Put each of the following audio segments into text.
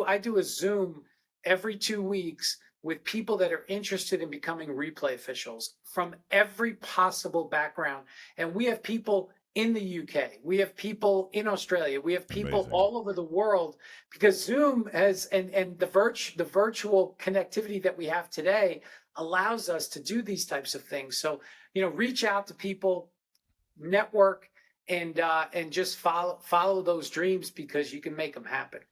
I do a Zoom every 2 weeks with people that are interested in becoming replay officials from every possible background. And we have people in the UK, we have people in Australia, we have people Amazing. all over the world, because Zoom has and the virtual connectivity that we have today allows us to do these types of things. So, reach out to people, network, and just follow those dreams, because you can make them happen.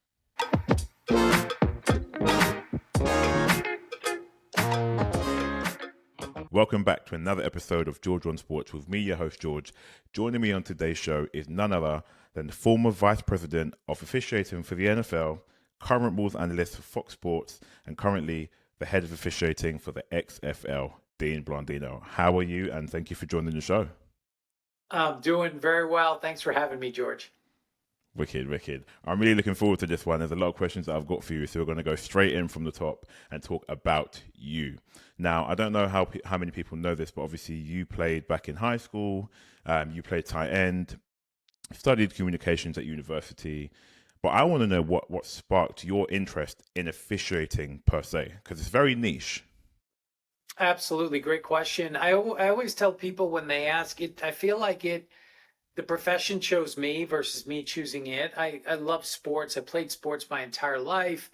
Welcome back to another episode of Georgeonsports with me, your host George. Joining me on today's show is none other than the former Vice President of Officiating for the NFL, current Rules Analyst for Fox Sports, and currently the Head of Officiating for the XFL, Dean Blandino. How are you? And thank you for joining the show. I'm doing very well. Thanks for having me, George. Wicked. I'm really looking forward to this one. There's a lot of questions that I've got for you, so we're going to go straight in from the top and talk about you. Now, I don't know how many people know this, but obviously you played back in high school. You played tight end, studied communications at university. But I want to know what sparked your interest in officiating per se, because it's very niche. Absolutely. Great question. I always tell people when they ask it, I feel like the profession chose me versus me choosing it. I love sports. I played sports my entire life.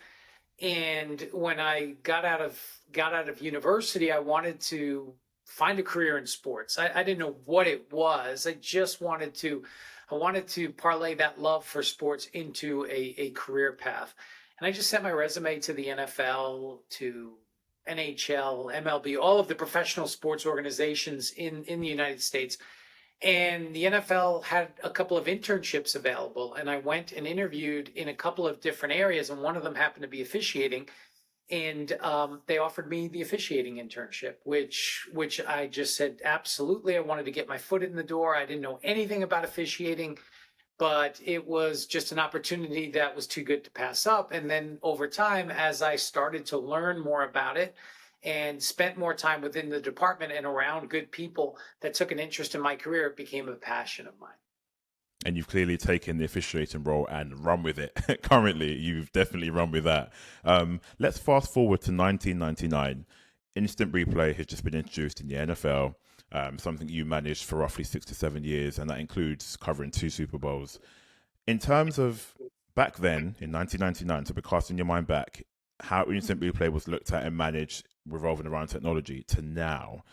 And when I got out of university, I wanted to find a career in sports. I didn't know what it was. I wanted to parlay that love for sports into a career path. And I just sent my resume to the NFL, to NHL, MLB, all of the professional sports organizations in the United States. And the NFL had a couple of internships available, and I went and interviewed in a couple of different areas, and one of them happened to be officiating. And they offered me the officiating internship, which I just said, absolutely. I wanted to get my foot in the door. I didn't know anything about officiating, but it was just an opportunity that was too good to pass up. And then over time, as I started to learn more about it and spent more time within the department and around good people that took an interest in my career, it became a passion of mine. And you've clearly taken the officiating role and run with it. Currently, you've definitely run with that. Let's fast forward to 1999. Instant replay has just been introduced in the NFL, something you managed for roughly 6 to 7 years, and that includes covering 2 Super Bowls. In terms of back then, in 1999, so we're casting your mind back, how instant replay was looked at and managed revolving around technology to now.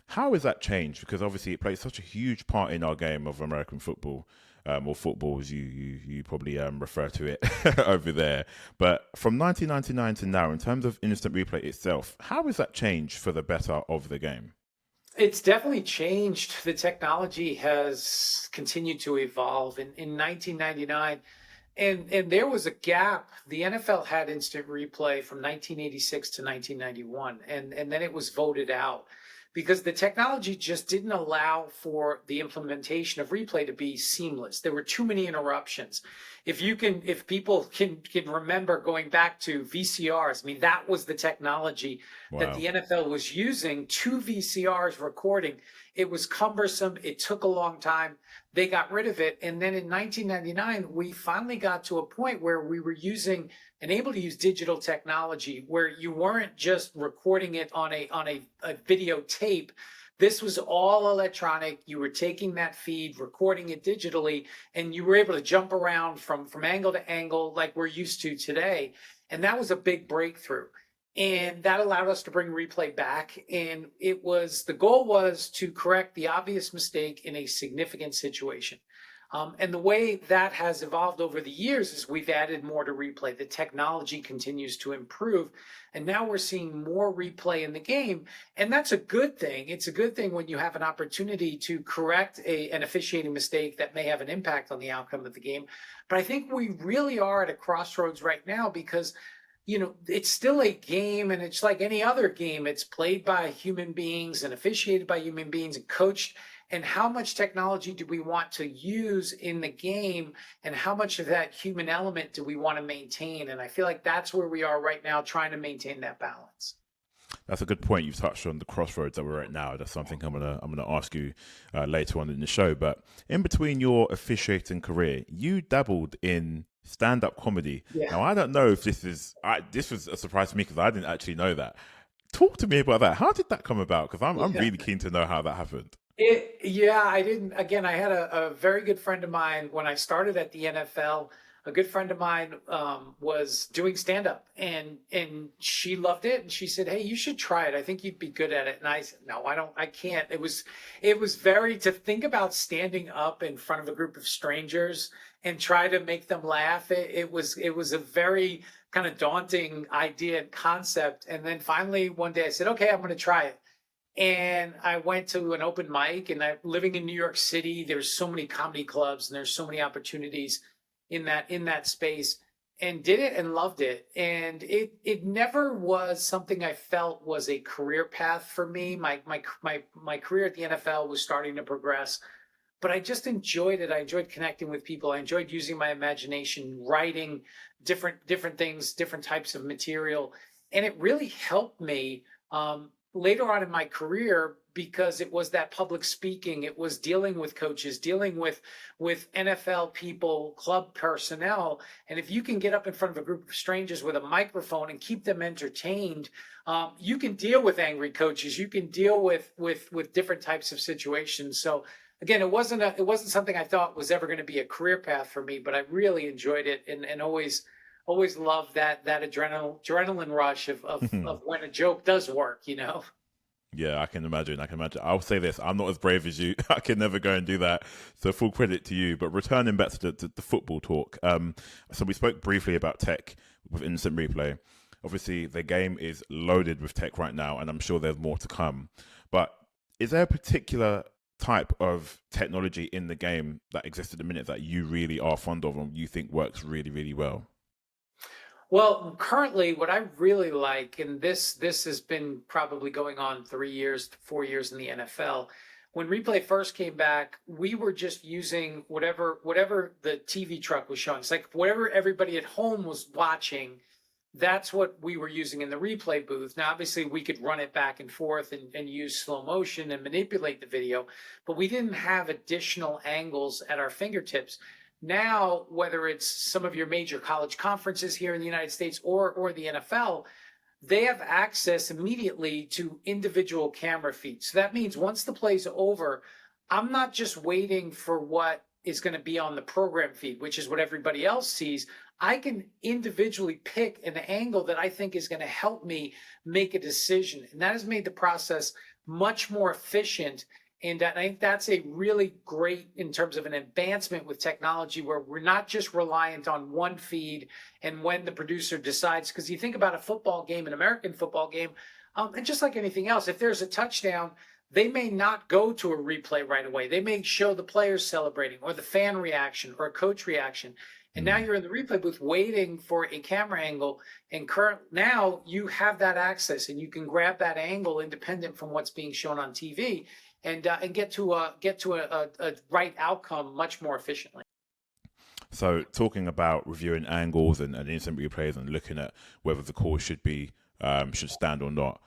How has that changed? Because obviously it plays such a huge part in our game of American football, or football as you probably refer to it over there. But from 1999 to now, in terms of instant replay itself, how has that changed for the better of the game? It's definitely changed. The technology has continued to evolve. In 1999, and there was a gap. The NFL had instant replay from 1986 to 1991, and then it was voted out because the technology just didn't allow for the implementation of replay to be seamless. There were too many interruptions. If people can remember going back to VCRs, I mean, that was the technology that the NFL was using, 2 VCRs recording. It was cumbersome. It took a long time. They got rid of it. And then in 1999, we finally got to a point where we were using and able to use digital technology where you weren't just recording it on a videotape. This was all electronic. You were taking that feed, recording it digitally, and you were able to jump around from angle to angle like we're used to today. And that was a big breakthrough. And that allowed us to bring replay back. And the goal was to correct the obvious mistake in a significant situation. And the way that has evolved over the years is we've added more to replay. The technology continues to improve. And now we're seeing more replay in the game. And that's a good thing. It's a good thing when you have an opportunity to correct an officiating mistake that may have an impact on the outcome of the game. But I think we really are at a crossroads right now because it's still a game, and it's like any other game. It's played by human beings and officiated by human beings and coached. And how much technology do we want to use in the game, and how much of that human element do we want to maintain? And I feel like that's where we are right now, trying to maintain that balance. That's a good point. You've touched on the crossroads that we're at now. That's something I'm gonna ask you later on in the show. But in between your officiating career, you dabbled in stand-up comedy. Yeah. Now, I don't know if this was a surprise to me because I didn't actually know that. Talk to me about that. How did that come about? Because I'm Yeah. really keen to know how that happened. Yeah, I didn't. Again, I had a very good friend of mine when I started at the NFL. A good friend of mine was doing stand up, and she loved it, and she said, "Hey, you should try it. I think you'd be good at it." And I said, "No, I don't. I can't." It was very to think about standing up in front of a group of strangers and try to make them laugh. It was a very kind of daunting idea and concept. And then finally one day I said, "Okay, I'm going to try it." And I went to an open mic, and I living in New York City, there's so many comedy clubs and there's so many opportunities in that space, and did it and loved it. And it never was something I felt was a career path for me. My career at the NFL was starting to progress, but I just enjoyed it. I enjoyed connecting with people. I enjoyed using my imagination, writing different things, different types of material, and it really helped me later on in my career because it was that public speaking. It was dealing with coaches, dealing with NFL people, club personnel, and if you can get up in front of a group of strangers with a microphone and keep them entertained, you can deal with angry coaches. You can deal with different types of situations. So again, it wasn't something I thought was ever going to be a career path for me, but I really enjoyed it, and always loved that adrenaline rush of when a joke does work. Yeah, I can imagine. I can imagine. I'll say this: I'm not as brave as you. I can never go and do that. So full credit to you. But returning back to the football talk, so we spoke briefly about tech with instant replay. Obviously, the game is loaded with tech right now, and I'm sure there's more to come. But is there a particular type of technology in the game that exists at the minute that you really are fond of and you think works really, really well? Well, currently, what I really like, and this has been probably going on 3 years, 4 years in the NFL. When replay first came back, we were just using whatever the TV truck was showing. It's like whatever everybody at home was watching, that's what we were using in the replay booth. Now, obviously, we could run it back and forth and use slow motion and manipulate the video, but we didn't have additional angles at our fingertips. Now, whether it's some of your major college conferences here in the United States or the NFL, they have access immediately to individual camera feeds. So that means once the play's over, I'm not just waiting for what is going to be on the program feed, which is what everybody else sees. I can individually pick an angle that I think is going to help me make a decision. And that has made the process much more efficient. And I think that's a really great in terms of an advancement with technology where we're not just reliant on one feed and when the producer decides. Because you think about a football game, an American football game, and just like anything else, if there's a touchdown, they may not go to a replay right away. They may show the players celebrating or the fan reaction or a coach reaction. And now you're in the replay booth waiting for a camera angle. And now you have that access and you can grab that angle independent from what's being shown on TV and get to a right outcome much more efficiently. So talking about reviewing angles and instant replays and looking at whether the call should stand or not.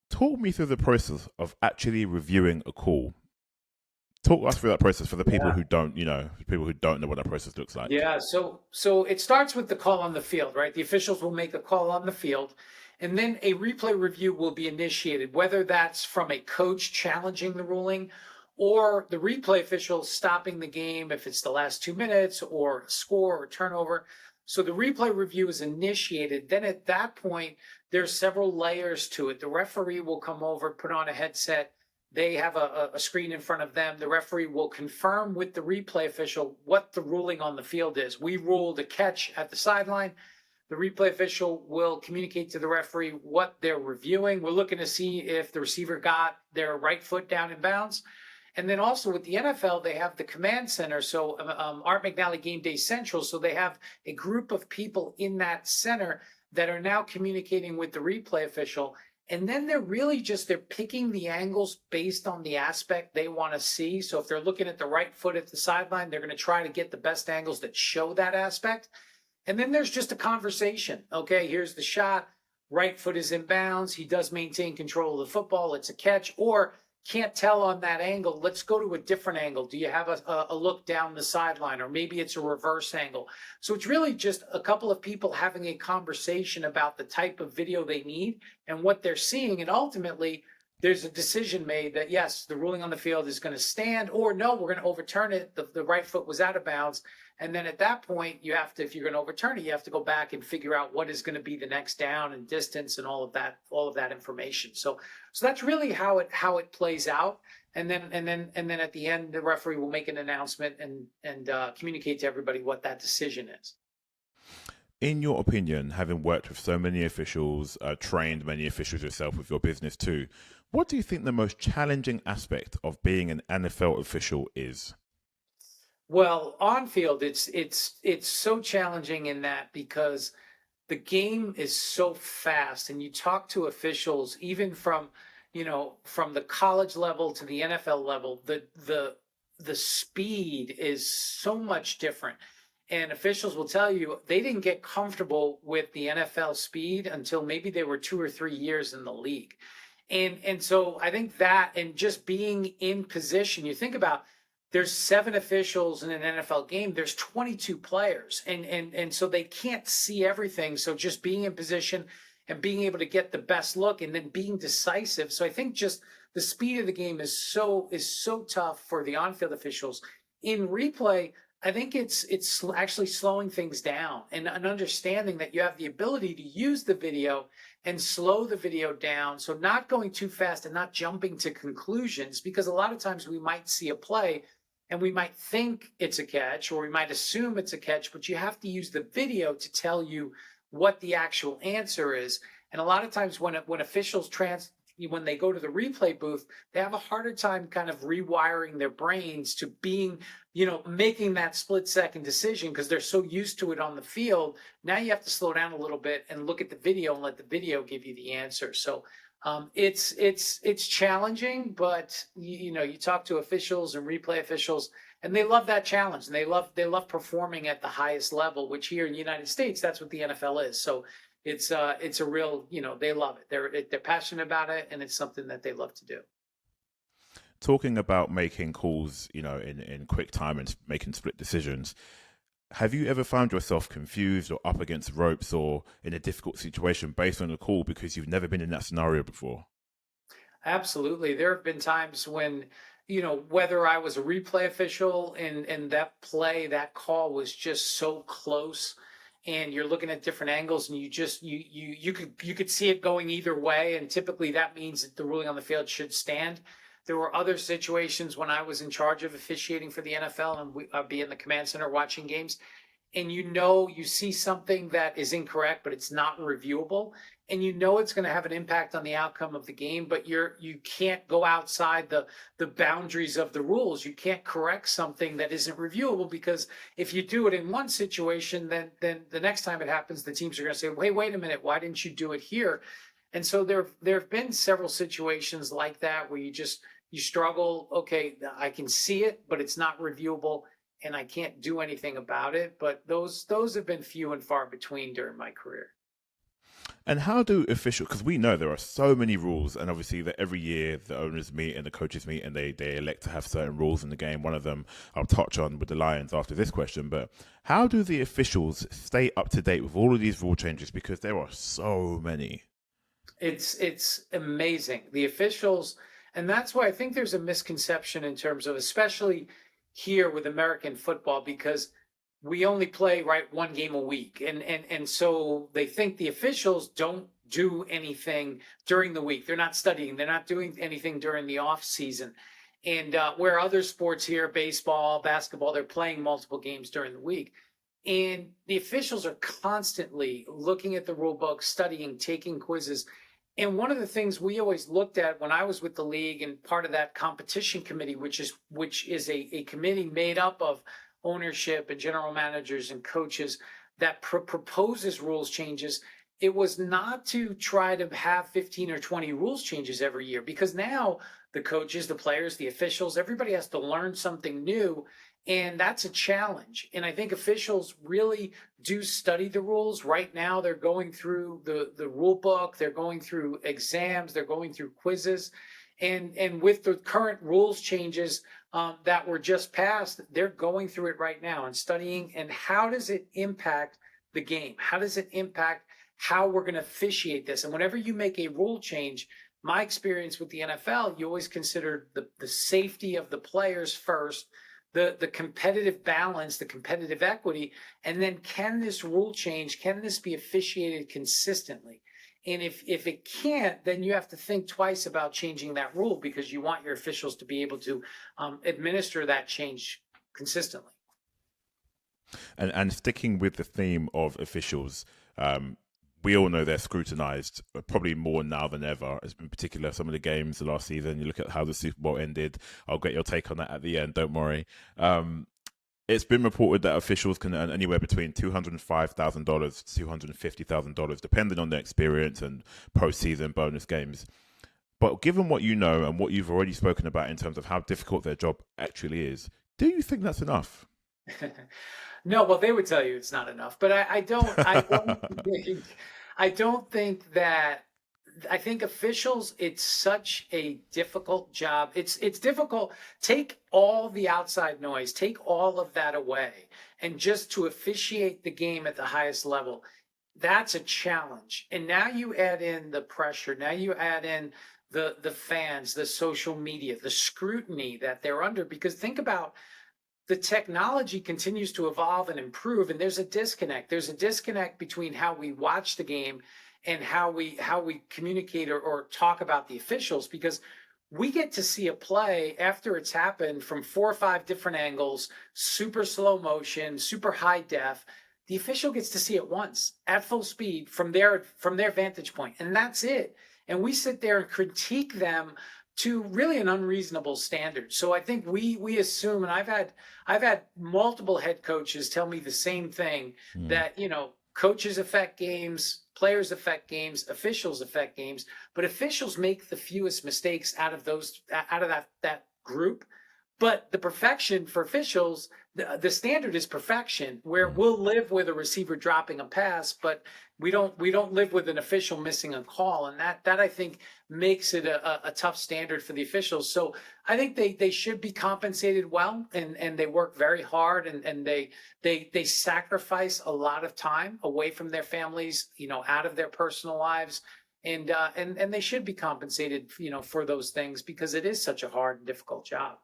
Talk me through the process of actually reviewing a call. Talk us through that process for the people who don't know what that process looks like. Yeah, so it starts with the call on the field, right? The officials will make a call on the field, and then a replay review will be initiated, whether that's from a coach challenging the ruling or the replay official stopping the game if it's the last 2 minutes or a score or turnover. So the replay review is initiated. Then at that point, there's several layers to it. The referee will come over, put on a headset. They have a screen in front of them. The referee will confirm with the replay official what the ruling on the field is. We ruled a catch at the sideline. The replay official will communicate to the referee what they're reviewing. We're looking to see if the receiver got their right foot down in bounds. And then also with the NFL, they have the command center. So Art McNally Game Day Central. So they have a group of people in that center that are now communicating with the replay official. And then they're picking the angles based on the aspect they want to see. So if they're looking at the right foot at the sideline, they're going to try to get the best angles that show that aspect. And then there's just a conversation. Okay, here's the shot. Right foot is in bounds. He does maintain control of the football. It's a catch. Or can't tell on that angle, let's go to a different angle. Do you have a look down the sideline, or maybe it's a reverse angle? So it's really just a couple of people having a conversation about the type of video they need and what they're seeing. And ultimately, there's a decision made that, yes, the ruling on the field is going to stand, or no, we're going to overturn it. The right foot was out of bounds. And then at that point, you have to, if you're going to overturn it, you have to go back and figure out what is going to be the next down and distance and all of that information. So that's really how it plays out. And then at the end, the referee will make an announcement and communicate to everybody what that decision is. In your opinion, having worked with so many officials, trained many officials yourself with your business too, what do you think the most challenging aspect of being an NFL official is? Well, on field, it's so challenging in that, because the game is so fast, and you talk to officials even from the college level to the NFL level, the speed is so much different. And officials will tell you they didn't get comfortable with the NFL speed until maybe they were 2 or 3 years in the league. And so I think that, and just being in position, you think about, there's 7 officials in an NFL game, there's 22 players, and so they can't see everything. So just being in position and being able to get the best look and then being decisive. So I think just the speed of the game is so tough for the on-field officials. In replay, I think it's actually slowing things down and an understanding that you have the ability to use the video and slow the video down. So not going too fast and not jumping to conclusions, because a lot of times we might see a play and we might think it's a catch, or we might assume it's a catch, but you have to use the video to tell you what the actual answer is. And a lot of times when officials when they go to the replay booth, they have a harder time kind of rewiring their brains to being, making that split second decision, because they're so used to it on the field. Now you have to slow down a little bit and look at the video and let the video give you the answer. So it's challenging, but you talk to officials and replay officials, and they love that challenge, and they love performing at the highest level, which here in the United States, that's what the NFL is. So it's a real, they love it. They're passionate about it, and it's something that they love to do. Talking about making calls, in quick time and making split decisions, have you ever found yourself confused or up against ropes or in a difficult situation based on a call because you've never been in that scenario before? Absolutely. There have been times when, whether I was a replay official and that play, that call was just so close, and you're looking at different angles, and you could see it going either way. And typically that means that the ruling on the field should stand. There were other situations when I was in charge of officiating for the NFL, and I'd be in the command center watching games, and you see something that is incorrect, but it's not reviewable, and it's going to have an impact on the outcome of the game, but you can't go outside the boundaries of the rules. You can't correct something that isn't reviewable, because if you do it in one situation, then the next time it happens, the teams are going to say, hey, wait a minute, why didn't you do it here? And so there have been several situations like that where you struggle. Okay, I can see it, but it's not reviewable, and I can't do anything about it. But those have been few and far between during my career. And how do officials, because we know there are so many rules, and obviously that every year the owners meet and the coaches meet and they elect to have certain rules in the game. One of them I'll touch on with the Lions after this question, but how do the officials stay up to date with all of these rule changes? Because there are so many. It's amazing. The officials, and that's why I think there's a misconception in terms of, especially here with American football, because we only play one game a week, and so they think the officials don't do anything during the week. They're not studying. They're not doing anything during the off season. And where other sports here, baseball, basketball, they're playing multiple games during the week. And the officials are constantly looking at the rule book, studying, taking quizzes. And one of the things we always looked at when I was with the league, and part of that competition committee, which is a committee made up of ownership and general managers and coaches that proposes rules changes, it was not to try to have 15 or 20 rules changes every year, because now the coaches, the players, the officials, everybody has to learn something new. And that's a challenge. And I think officials really do study the rules. Right now, they're going through the rule book. They're going through exams. They're going through quizzes. And with the current rules changes that were just passed, they're going through it right now and studying. And how does it impact the game? How does it impact how we're going to officiate this? And whenever you make a rule change, my experience with the NFL, you always consider the safety of the players first, the competitive balance, the competitive equity, and then can this rule change, can this be officiated consistently? And if it can't, then you have to think twice about changing that rule because you want your officials to be able to administer that change consistently. And sticking with the theme of officials, we all know they're scrutinized, probably more now than ever. In particular, some of the games the last season, you look at how the Super Bowl ended. I'll get your take on that at the end, don't worry. It's been reported that officials can earn anywhere between $205,000 to $250,000, depending on their experience and postseason bonus games. But given what you know and what you've already spoken about in terms of how difficult their job actually is, do you think that's enough? No, well, they would tell you it's not enough, but I don't. I don't think that. I think officials, it's such a difficult job. It's difficult. Take all the outside noise, take all of that away, and just to officiate the game at the highest level, that's a challenge. And now you add in the pressure. Now you add in the fans, the social media, the scrutiny that they're under. Because think about the technology continues to evolve and improve, and there's a disconnect. There's a disconnect between how we watch the game and how we communicate or talk about the officials, because we get to see a play after it's happened from 4 or 5 different angles, super slow motion, super high def. The official gets to see it once at full speed from their vantage point, and that's it. And we sit there and critique them to really an unreasonable standard. So I think we assume, and I've had multiple head coaches tell me the same thing, that coaches affect games, players affect games, officials affect games, but officials make the fewest mistakes out of that group. But the perfection for officials, the standard is perfection, where we'll live with a receiver dropping a pass, but we don't live with an official missing a call, and that I think makes it a tough standard for the officials. So I think they should be compensated well, and they work very hard, and they sacrifice a lot of time away from their families, out of their personal lives, and they should be compensated, for those things, because it is such a hard and difficult job.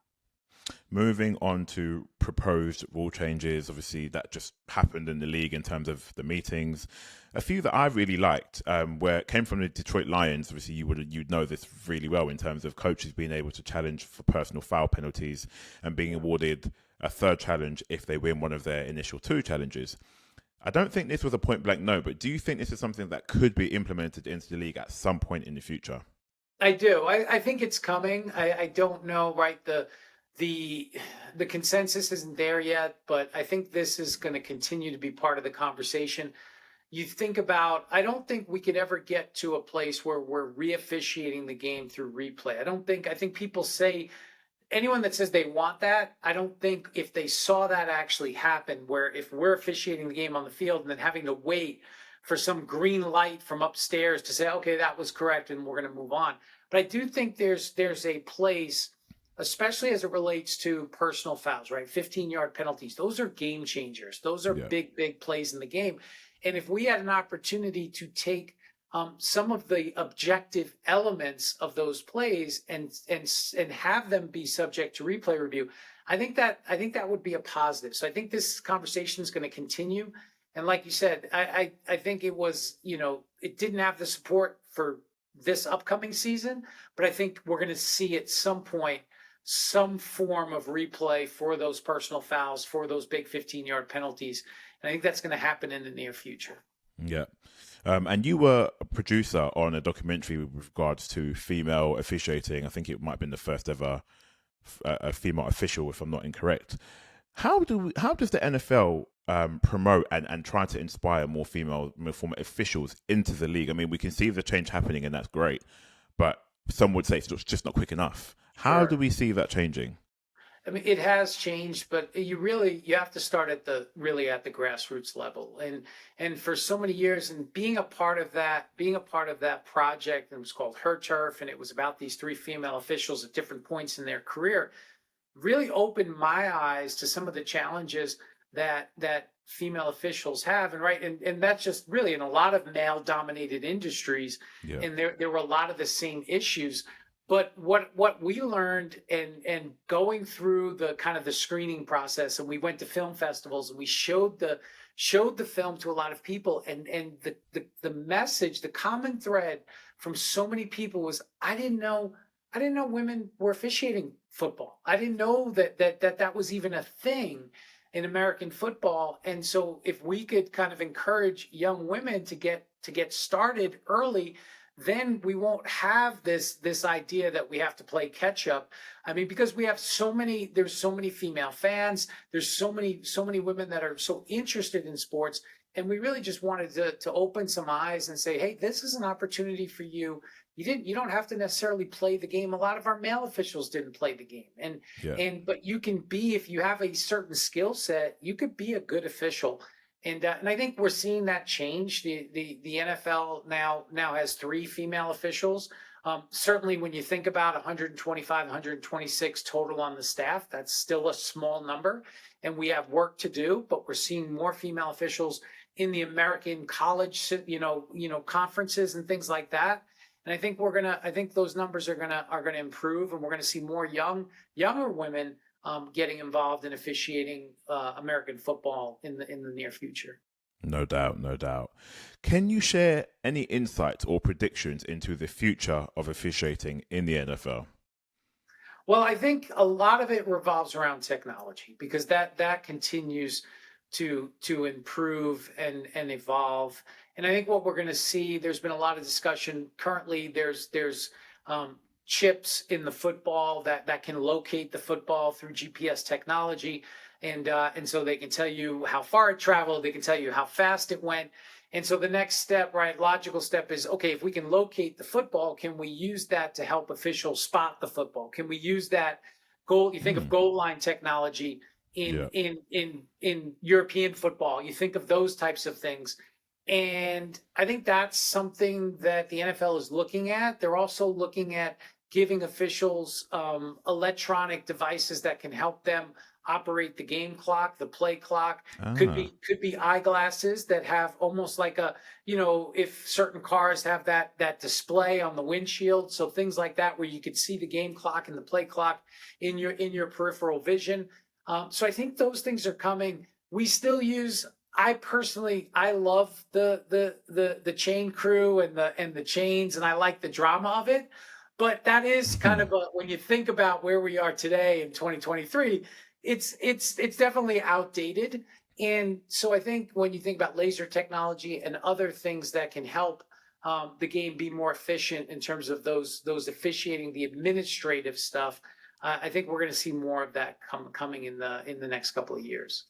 Moving on to proposed rule changes, obviously that just happened in the league in terms of the meetings. A few that I really liked, where it came from the Detroit Lions. Obviously, you'd know this really well in terms of coaches being able to challenge for personal foul penalties and being awarded a third challenge if they win one of their initial 2 challenges. I don't think this was a point blank no, but do you think this is something that could be implemented into the league at some point in the future? I do. I think it's coming. I don't know, right? The consensus isn't there yet, but I think this is going to continue to be part of the conversation. You think about, I don't think we could ever get to a place where we're re-officiating the game through replay. I think people say, anyone that says they want that, I don't think if they saw that actually happen, where if we're officiating the game on the field and then having to wait for some green light from upstairs to say, okay, that was correct and we're going to move on. But I do think there's a place, especially as it relates to personal fouls, right? 15-yard penalties. Those are game changers. Those are big plays in the game. And if we had an opportunity to take some of the objective elements of those plays and have them be subject to replay review, I think that would be a positive. So I think this conversation is going to continue. And like you said, I think it was, it didn't have the support for this upcoming season, but I think we're going to see at some point some form of replay for those personal fouls, for those big 15-yard penalties. And I think that's going to happen in the near future. Yeah. And you were a producer on a documentary with regards to female officiating. I think it might have been the first ever a female official, if I'm not incorrect. How does the NFL promote and try to inspire more female officials into the league? I mean, we can see the change happening, and that's great. But some would say it's just not quick enough. How do we see that changing? I mean, it has changed, but you have to start at the grassroots level. And for so many years, and being a part of that project, and it was called Her Turf, and it was about these three female officials at different points in their career, really opened my eyes to some of the challenges that female officials have. And that's just really in a lot of male dominated industries. Yeah. And there were a lot of the same issues. But what we learned, and going through the kind of the screening process, and we went to film festivals and we showed the film to a lot of people, and the message, the common thread from so many people was, I didn't know women were officiating football. I didn't know that was even a thing in American football. And so if we could kind of encourage young women to get started early, then we won't have this idea that we have to play catch up. I mean, because there's so many female fans, there's so many women that are so interested in sports. And we really just wanted to open some eyes and say, hey, this is an opportunity for you. You don't have to necessarily play the game. A lot of our male officials didn't play the game. But you can be, if you have a certain skill set, you could be a good official. And I think we're seeing that change. The NFL now has three female officials. Certainly when you think about 125, 126 total on the staff, that's still a small number, and we have work to do, but we're seeing more female officials in the American college, conferences and things like that. And I think those numbers are gonna improve, and we're gonna see more younger women getting involved in officiating American football in the near future. No doubt, no doubt. Can you share any insights or predictions into the future of officiating in the NFL? Well, I think a lot of it revolves around technology, because that continues to improve and evolve. And I think what we're going to see, there's been a lot of discussion currently. There's chips in the football that can locate the football through GPS technology, and so they can tell you how far it traveled. They can tell you how fast it went. And so the next step, right, logical step is, okay, if we can locate the football, can we use that to help officials spot the football? Can we use that goal? You think of goal line technology in European football. You think of those types of things. And I think that's something that the NFL is looking at. They're also looking at giving officials electronic devices that can help them operate the game clock, the play clock. Could be eyeglasses that have almost like if certain cars have that display on the windshield, so things like that, where you could see the game clock and the play clock in your peripheral vision. So I think those things are coming. We still use. I love the chain crew and the chains, and I like the drama of it. But that is kind of when you think about where we are today in 2023, it's definitely outdated. And so I think when you think about laser technology and other things that can help the game be more efficient in terms of those officiating, the administrative stuff, I think we're going to see more of that coming in the next couple of years.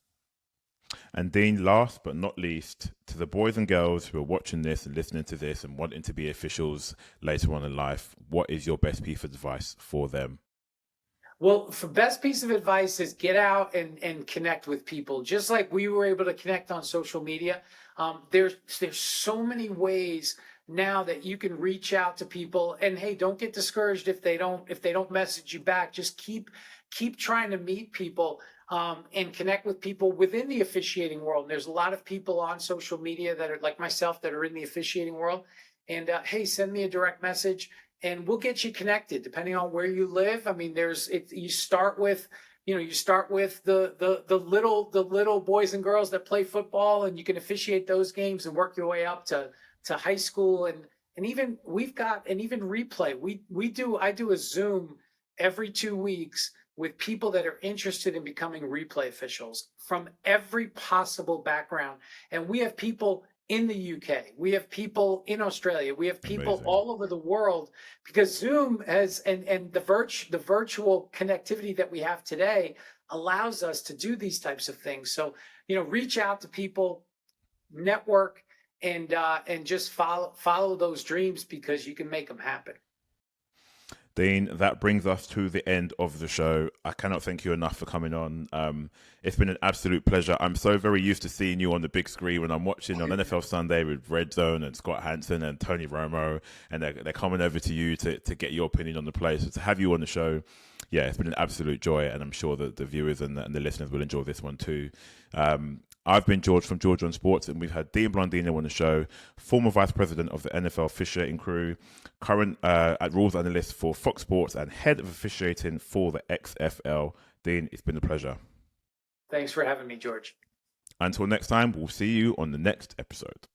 And Dean, last but not least, to the boys and girls who are watching this and listening to this and wanting to be officials later on in life, what is your best piece of advice for them? Well, the best piece of advice is get out and connect with people. Just like we were able to connect on social media, there's so many ways now that you can reach out to people. And hey, don't get discouraged if they don't message you back. Just keep trying to meet people and connect with people within the officiating world. And there's a lot of people on social media that are like myself that are in the officiating world. And hey, send me a direct message, and we'll get you connected depending on where you live. I mean, you start with the little boys and girls that play football, and you can officiate those games and work your way up to high school, and even replay. I do a Zoom every 2 weeks with people that are interested in becoming replay officials from every possible background. And we have people in the UK, we have people in Australia, we have people Amazing. all over the world, because Zoom has and the virtual connectivity that we have today allows us to do these types of things. So, reach out to people, network, and just follow those dreams, because you can make them happen. Dean, that brings us to the end of the show. I cannot thank you enough for coming on. It's been an absolute pleasure. I'm so very used to seeing you on the big screen when I'm watching on NFL Sunday with Red Zone and Scott Hansen and Tony Romo, and they're coming over to you to get your opinion on the play. So to have you on the show, yeah, it's been an absolute joy, and I'm sure that the viewers and the listeners will enjoy this one too. I've been George from Georgeonsports, and we've had Dean Blandino on the show, former Vice President of the NFL Officiating crew, current Rules Analyst for Fox Sports, and Head of Officiating for the XFL. Dean, it's been a pleasure. Thanks for having me, George. Until next time, we'll see you on the next episode.